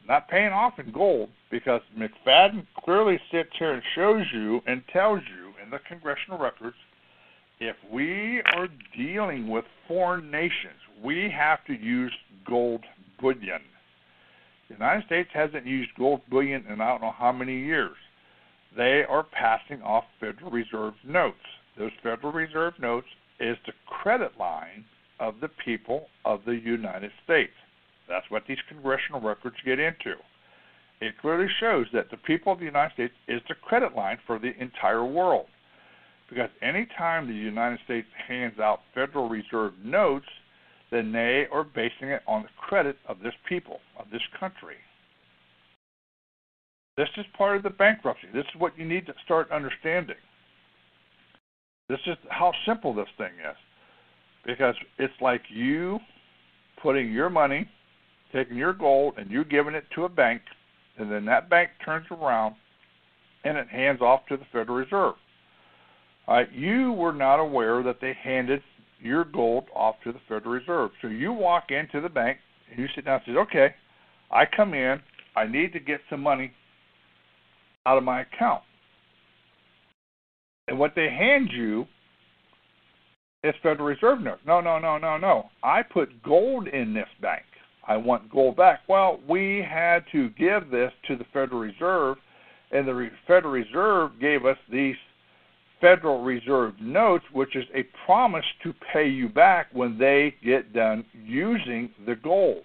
not paying off in gold, because McFadden clearly sits here and shows you and tells you in the congressional records, if we are dealing with foreign nations, we have to use gold bullion. The United States hasn't used gold bullion in I don't know how many years. They are passing off Federal Reserve notes. Those Federal Reserve notes is the credit line of the people of the United States. That's what these congressional records get into. It clearly shows that the people of the United States is the credit line for the entire world. Because any time the United States hands out Federal Reserve notes, then they are basing it on the credit of this people, of this country. This is part of the bankruptcy. This is what you need to start understanding. This is how simple this thing is. Because it's like you putting your money, taking your gold, and you giving it to a bank, and then that bank turns around and it hands off to the Federal Reserve. You were not aware that they handed your gold off to the Federal Reserve. So you walk into the bank and you sit down and say, okay, I come in, I need to get some money out of my account. And what they hand you is Federal Reserve notes. No. I put gold in this bank. I want gold back. Well, we had to give this to the Federal Reserve, and the Federal Reserve gave us these Federal Reserve notes, which is a promise to pay you back when they get done using the gold.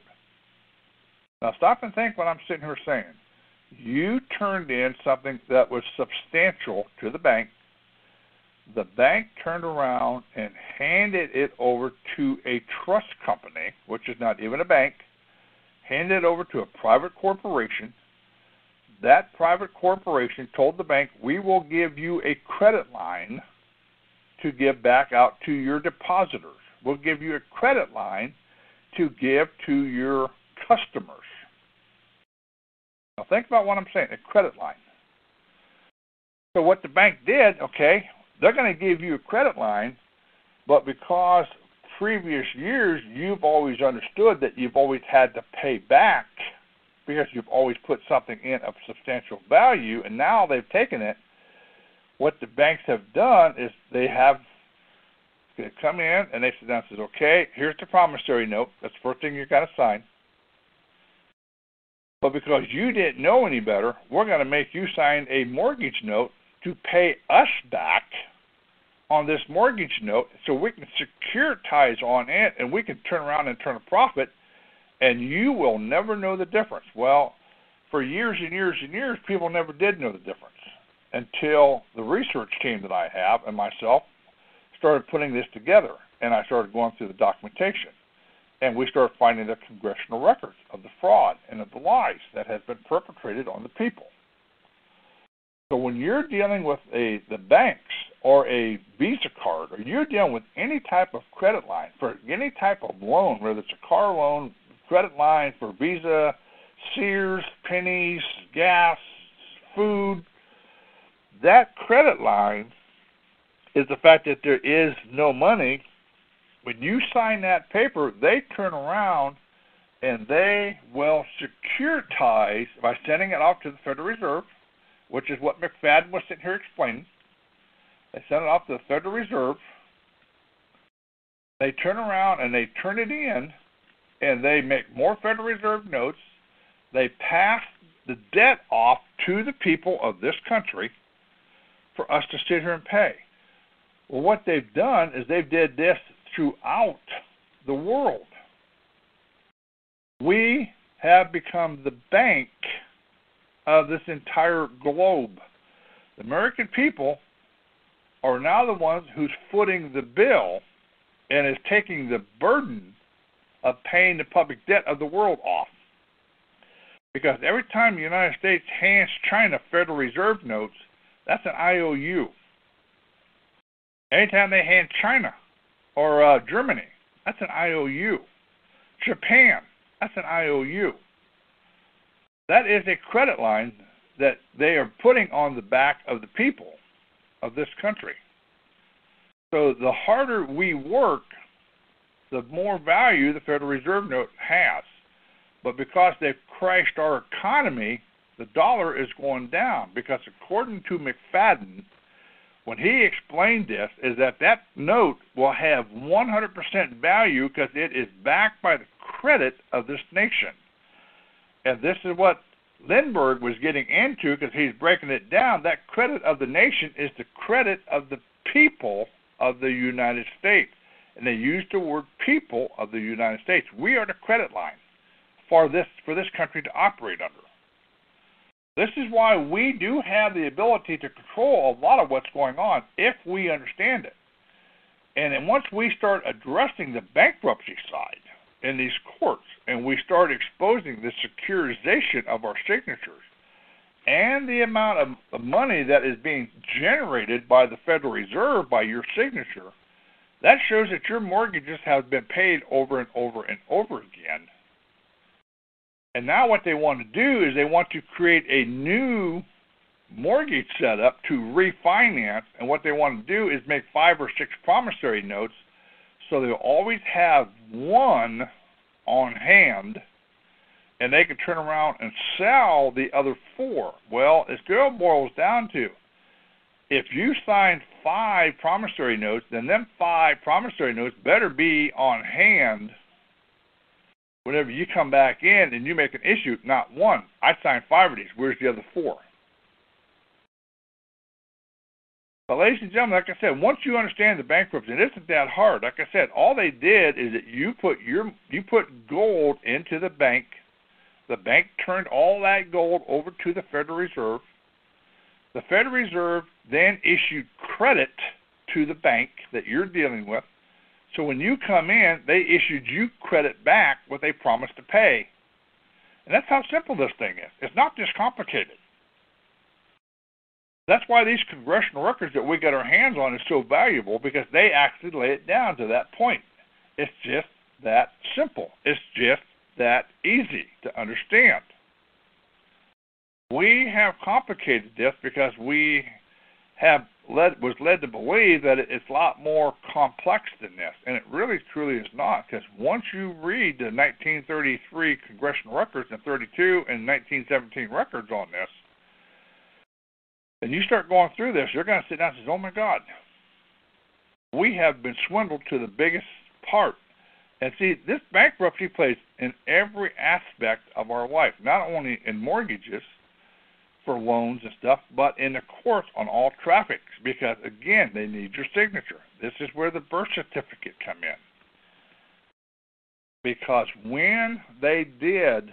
Now stop and think what I'm sitting here saying. You turned in something that was substantial to the bank. The bank turned around and handed it over to a trust company, which is not even a bank, handed it over to a private corporation. That private corporation told the bank, we will give you a credit line to give back out to your depositors. We'll give you a credit line to give to your customers. Now think about what I'm saying, a credit line. So what the bank did, okay, they're going to give you a credit line, but because previous years you've always understood that you've always had to pay back because you've always put something in of substantial value, and now they've taken it, what the banks have done is they have come in and they sit down and says, okay, here's the promissory note. That's the first thing you've got to sign. But because you didn't know any better, we're going to make you sign a mortgage note to pay us back on this mortgage note so we can securitize on it and we can turn around and turn a profit, and you will never know the difference. Well, for years and years and years, people never did know the difference until the research team that I have and myself started putting this together, and I started going through the documentation. And we started finding the congressional records of the fraud and of the lies that has been perpetrated on the people. So when you're dealing with the banks or a Visa card, or you're dealing with any type of credit line for any type of loan, whether it's a car loan, credit line for Visa, Sears, Pennies, gas, food, that credit line is the fact that there is no money. When you sign that paper, they turn around and they will securitize by sending it off to the Federal Reserve, which is what McFadden was sitting here explaining. They send it off to the Federal Reserve. They turn around and they turn it in, and they make more Federal Reserve notes. They pass the debt off to the people of this country for us to sit here and pay. Well, what they've done is they did this throughout the world. We have become the bank of this entire globe. The American people are now the ones who's footing the bill and is taking the burden of paying the public debt of the world off. Because every time the United States hands China Federal Reserve notes, that's an IOU. Anytime they hand China or Germany, that's an IOU. Japan, that's an IOU. That is a credit line that they are putting on the back of the people of this country. So the harder we work, the more value the Federal Reserve note has. But because they've crashed our economy, the dollar is going down. Because according to McFadden, when he explained this, is that that note will have 100% value because it is backed by the credit of this nation. And this is what Lindbergh was getting into because he's breaking it down. That credit of the nation is the credit of the people of the United States. And they use the word people of the United States. We are the credit line for this country to operate under. This is why we do have the ability to control a lot of what's going on if we understand it. And then once we start addressing the bankruptcy side in these courts and we start exposing the securitization of our signatures and the amount of money that is being generated by the Federal Reserve by your signature, that shows that your mortgages have been paid over and over and over again. And now what they want to do is they want to create a new mortgage setup to refinance, and what they want to do is make 5 or 6 promissory notes so they'll always have one on hand and they can turn around and sell the other 4. Well, it still boils down to, if you sign 5 promissory notes, then them 5 promissory notes better be on hand whenever you come back in and you make an issue. Not one. I signed 5 of these. Where's the other 4? But ladies and gentlemen, like I said, once you understand the bankruptcy, it isn't that hard. Like I said, all they did is that you put gold into the bank. The bank turned all that gold over to the Federal Reserve. The Federal Reserve then issued credit to the bank that you're dealing with. So when you come in, they issued you credit back what they promised to pay. And that's how simple this thing is. It's not this complicated. That's why these congressional records that we got our hands on is so valuable, because they actually lay it down to that point. It's just that simple. It's just that easy to understand. We have complicated this because we was led to believe that it's a lot more complex than this, and it really truly is not, because once you read the 1933 congressional records and 32 and 1917 records on this, and you start going through this, you're going to sit down and say, oh my God, we have been swindled to the biggest part. And see, this bankruptcy plays in every aspect of our life, not only in mortgages for loans and stuff, but in the courts on all traffics, because again, they need your signature. This is where the birth certificate come in. Because when they did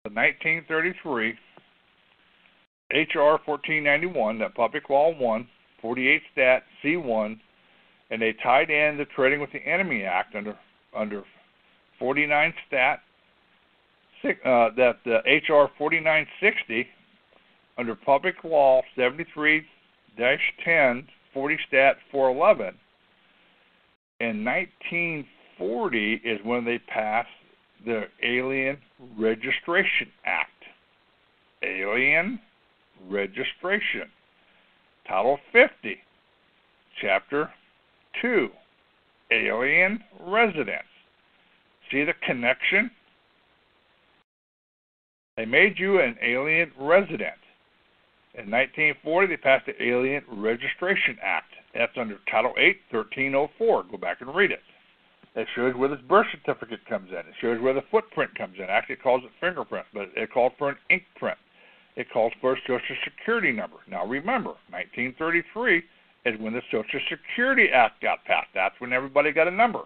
the 1933 H.R. 1491, that Public Law 1, 48 Stat C1, and they tied in the Trading with the Enemy Act under 49 Stat, that H.R. 4960 under Public Law 73-10, 40 Stat 411. In 1940 is when they passed the Alien Registration Act. Alien Registration. Title 50, Chapter 2, Alien Residence. See the connection? They made you an alien resident. In 1940, they passed the Alien Registration Act. That's under Title 8, 1304. Go back and read it. It shows where this birth certificate comes in. It shows where the footprint comes in. Actually, it calls it fingerprint, but it calls for an ink print. It calls for a Social Security number. Now remember, 1933 is when the Social Security Act got passed. That's when everybody got a number.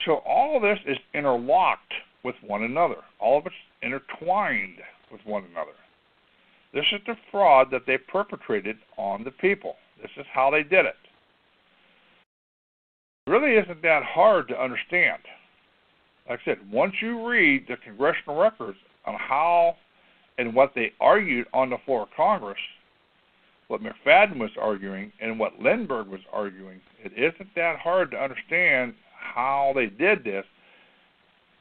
So all of this is interlocked with one another. All of it's intertwined with one another. This is the fraud that they perpetrated on the people. This is how they did it. It really isn't that hard to understand. Like I said, once you read the congressional records on how and what they argued on the floor of Congress, what McFadden was arguing and what Lindbergh was arguing, it isn't that hard to understand how they did this.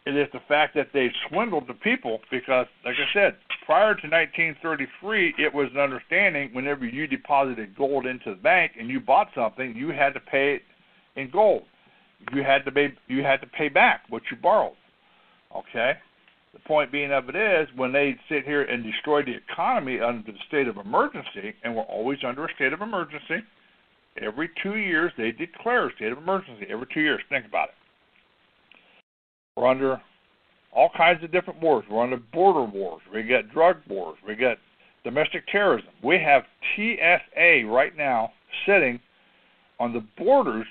It is the fact that they swindled the people because, like I said, prior to 1933, it was an understanding whenever you deposited gold into the bank and you bought something, you had to pay it in gold. You had to pay back what you borrowed. Okay? The point being of it is, when they sit here and destroy the economy under the state of emergency, and we're always under a state of emergency, every 2 years they declare a state of emergency. Every 2 years. Think about it. We're under all kinds of different wars. We're under border wars. We got drug wars. We got domestic terrorism. We have TSA right now sitting on the borders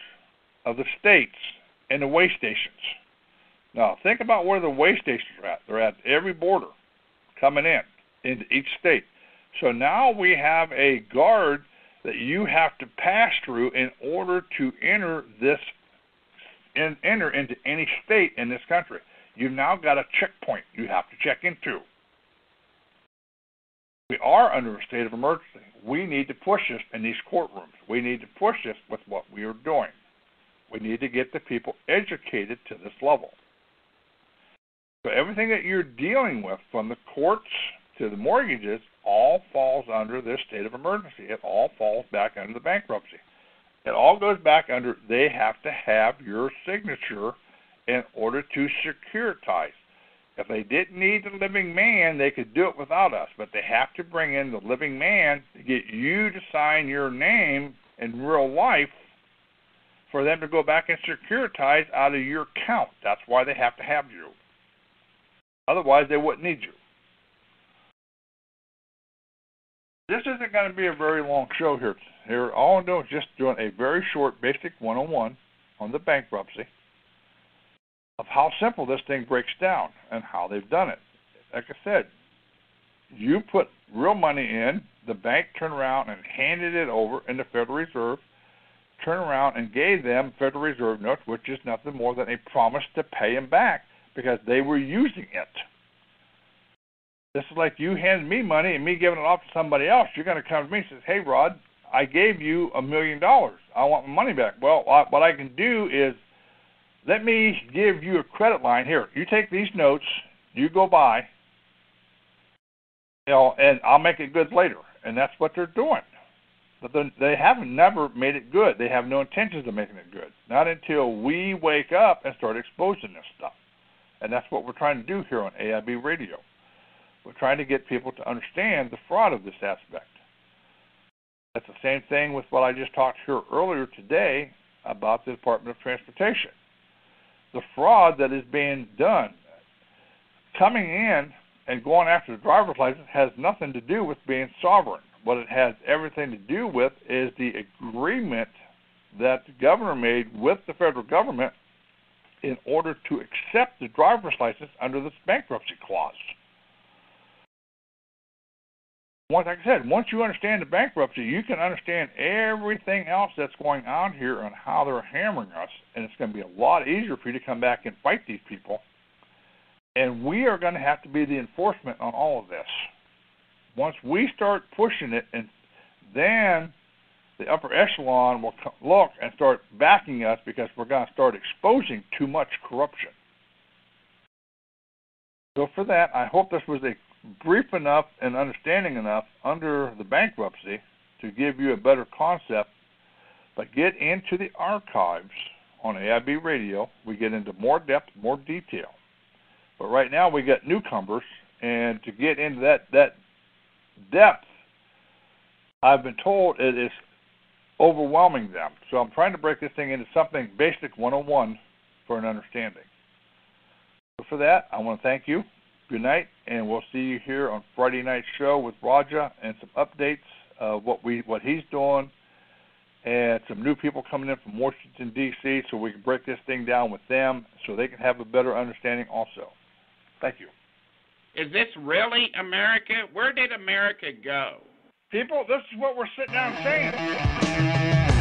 of the states and the way stations. Now, think about where the way stations are at. They're at every border coming in into each state. So now we have a guard that you have to pass through in order to enter into any state in this country. You've now got a checkpoint you have to check into. We are under a state of emergency. We need to push this in these courtrooms. We need to push this with what we are doing. We need to get the people educated to this level. So everything that you're dealing with, from the courts to the mortgages, all falls under this state of emergency. It all falls back under the bankruptcy. It all goes back under, they have to have your signature in order to securitize. If they didn't need the living man, they could do it without us, but they have to bring in the living man to get you to sign your name in real life for them to go back and securitize out of your account. That's why they have to have you. Otherwise, they wouldn't need you. This isn't going to be a very long show here. All I'm doing is just doing a very short basic 101 on the bankruptcy of how simple this thing breaks down and how they've done it. Like I said, you put real money in, the bank turned around and handed it over in the Federal Reserve, turned around and gave them Federal Reserve notes, which is nothing more than a promise to pay them back because they were using it. This is like you handed me money and me giving it off to somebody else. You're going to come to me and say, hey, Rod, I gave you $1 million. I want my money back. Well, what I can do is let me give you a credit line. Here, you take these notes, you go buy, and I'll make it good later. And that's what they're doing. But they haven't never made it good. They have no intentions of making it good. Not until we wake up and start exposing this stuff. And that's what we're trying to do here on AIB Radio. We're trying to get people to understand the fraud of this aspect. That's the same thing with what I just talked here earlier today about the Department of Transportation. The fraud that is being done, coming in and going after the driver's license, has nothing to do with being sovereign. What it has everything to do with is the agreement that the governor made with the federal government in order to accept the driver's license under this bankruptcy clause. Like I said, once you understand the bankruptcy, you can understand everything else that's going on here and how they're hammering us, and it's going to be a lot easier for you to come back and fight these people. And we are going to have to be the enforcement on all of this. Once we start pushing it, and then the upper echelon will look and start backing us because we're going to start exposing too much corruption. So for that, I hope this was a brief enough and understanding enough under the bankruptcy to give you a better concept. But get into the archives on AIB Radio. We get into more depth, more detail. But right now we got newcomers, and to get into that depth, I've been told it is overwhelming them. So I'm trying to break this thing into something basic 101 for an understanding. So for that, I want to thank you. Good night, and we'll see you here on Friday night's show with Raja and some updates of what he's doing, and some new people coming in from Washington, D.C., so we can break this thing down with them so they can have a better understanding also. Thank you. Is this really America? Where did America go? People, this is what we're sitting down saying.